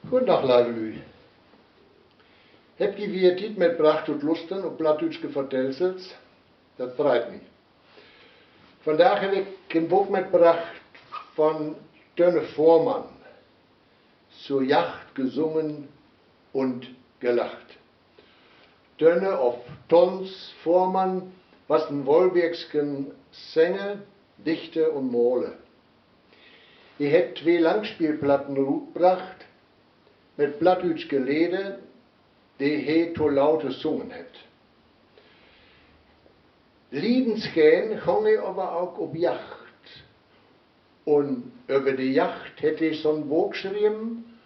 Guten Tag, liebe Lü. Heb die wie Tiet mitbracht und Lusten und Plattdütschke Vertelsels? Das freut mich. Vandaag heb ik een boek mitgebracht von Tönne Voormann. Zur Yacht gesungen und gelacht. Tönne auf Tons Voormann, was den Wolbergsken Sänger, Dichte und Mole. Die het zwei Langspielplatten rausgebracht, mit Plattdütschke Lieder, die he to laute sungen het. Liedensgern hang ich aber auch auf Yacht. Und über die Yacht hätte ich so ein Buch geschrieben,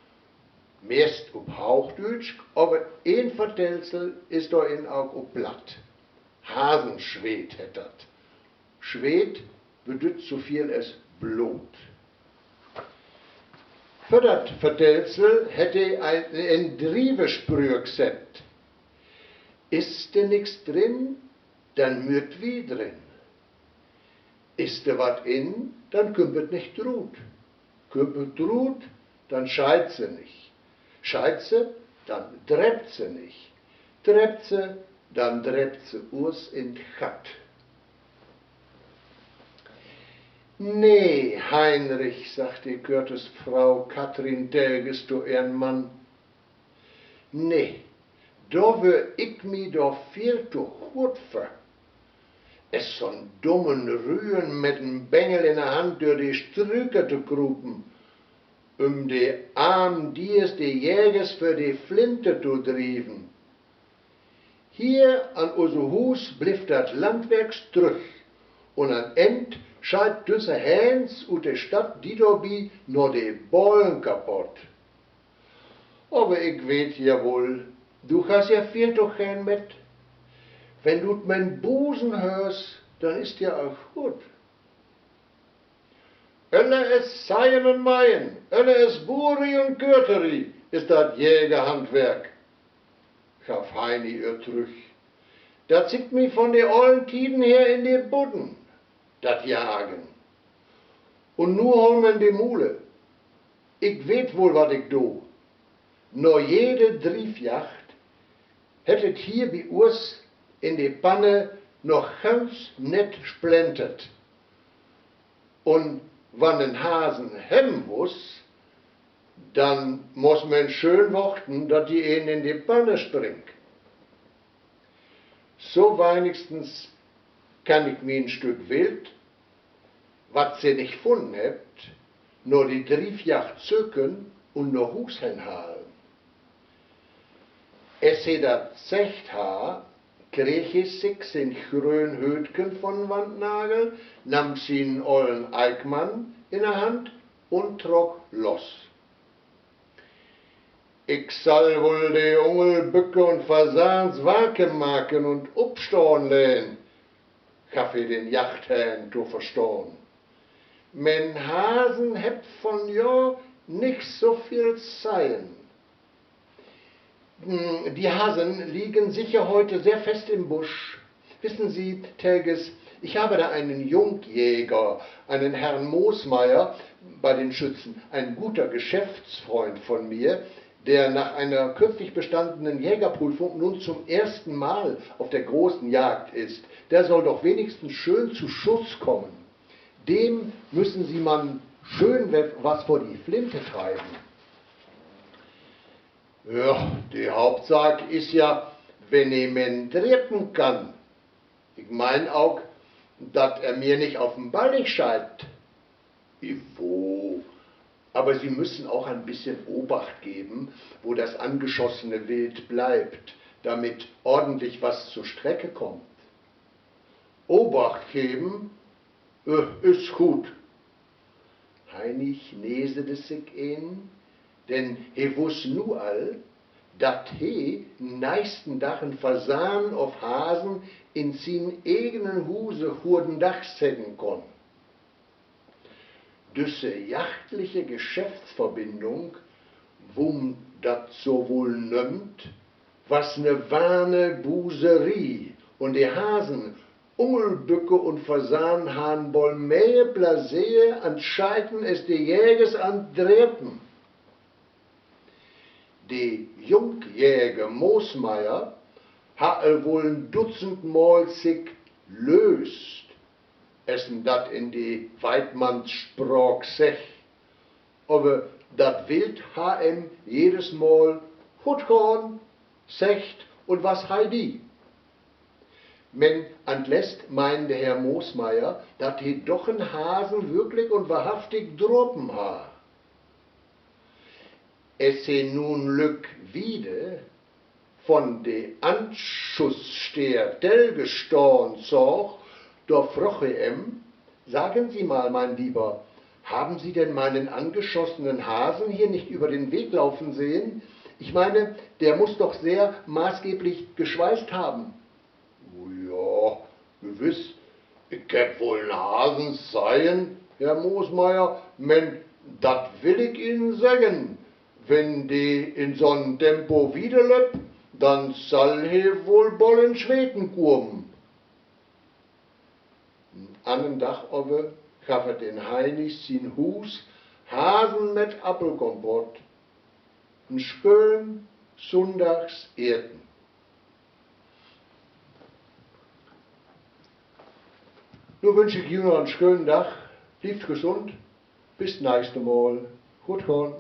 meist auf Hauchdütsch, aber ein Vertelsel ist da in auch auf Blatt. Hasenschwed hätt dat. Schwed bedeutet so viel als Blut. Für das Vertelsel hätte ich ein Drievesprüh gesetzt. Ist da nix drin, dann mürt wie drin. Ist da wat in, dann kümpert nicht Drut. Kümpert Drut, dann scheit sie nicht. Scheit sie, dann drebt sie nicht. Drebt sie, dann drebt sie urs in Chat. Nee, Heinrich, sagt die Körtes Frau Katrin Delges, du Ehrenmann. Nee, da wür ich mi doch viel zu gut für. Es so'n dummen Rühen mit n Bengel in der Hand durch die Strüke zu grupen, die armen Diers, die Jägers für die Flinte zu driven. Hier an unser Hus blieb dat Landwerk strüch, und an End scheit düsse Häns ut de Stadt Didobi nur de Bollen kaputt. Aber ich weet ja wohl, du hast ja viel doch gern mit. Wenn du mein Busen hörst, dann ist ja auch gut. Ölle es Seien und Maien, ölle es Buri und Gürteri, ist dat Jägerhandwerk. Gaf Heini ihr Trüch. Dat zieht mi von de ollen Tiden her in de Budden, dat Jagen. Und nu hol men de Mule. Ich weet wohl, wat ich do. Nur jede Driefjacht hättet hier bei uns in die Panne noch ganz nett splentet. Und wann ein Hasen hemmen muss, dann muss man schön warten, dass die ihn in die Panne springt. So wenigstens kann ich mir ein Stück Wild, was sie nicht gefunden habt, nur die Driefjacht zücken und noch Hus hinhalen. Es he dat zecht ha, krieg ich sich in grün Hütchen von Wandnagel, nahm sie einen ollen Eichmann in der Hand und trok los. Ich soll wohl die Ungelbücke und Fasans Wake machen und upstauen lehn, gaf ich den Yachtherrn zu verstehen. Men Hasen hebt von jo nicht so viel sein. Die Hasen liegen sicher heute sehr fest im Busch. Wissen Sie, Telges, ich habe da einen Jungjäger, einen Herrn Moosmeier bei den Schützen, ein guter Geschäftsfreund von mir, der nach einer kürzlich bestandenen Jägerprüfung nun zum ersten Mal auf der großen Jagd ist. Der soll doch wenigstens schön zu Schuss kommen. Dem müssen Sie man schön was vor die Flinte treiben. Ja, die Hauptsache ist ja, wenn ich men dreppen kann. Ich mein auch, dass mir nicht auf den Ballig scheit. Wo? Aber Sie müssen auch ein bisschen Obacht geben, wo das angeschossene Wild bleibt, damit ordentlich was zur Strecke kommt. Obacht geben, ist gut. Heinig nesete sich ein, denn he wuss nu all, dat he nächsten Dachen Fasan auf Hasen in sin eigenen Huse hurden Dachs zetten kon. Düsse jachtliche Geschäftsverbindung, wum dat so wohl nömmt, was ne wahne Buserie, und die Hasen Ungelbücke und Fasan han boll mehr Blasee an Scheiten es die Jägers an Drepen. die jungjährige Moosmeier ha wohl ein Dutzend Mal sich löst, essen dat in die Weidmannssprach sech. Aber dat Wild ha jedes Mal Hutkorn, secht und was heidi. Men anlässt meinte Herr Moosmeier, dat he doch en Hasen wirklich und wahrhaftig droppen ha. Es se nun Lück wieder von de Anschusssteher Delgestorn zoch, da froche sagen Sie mal, mein Lieber, haben Sie denn meinen angeschossenen Hasen hier nicht über den Weg laufen sehen? Ich meine, der muss doch sehr maßgeblich geschweißt haben. Ja, gewiss, ich hab wohl ein Hasen sein, Herr Moosmeier, men, dat will ich Ihnen sagen. Wenn die in so'n Tempo wiederlöp, dann soll he wohl bollen Schweden kommen. Annen Dach aber gaffert den Heinis sin Hus Hasen mit Apfelkompott. N schön Sonntags Erden. Nun wünsche ich Ihnen einen schönen Tag, bleibt gesund, bis nächste Mal. Gut hören.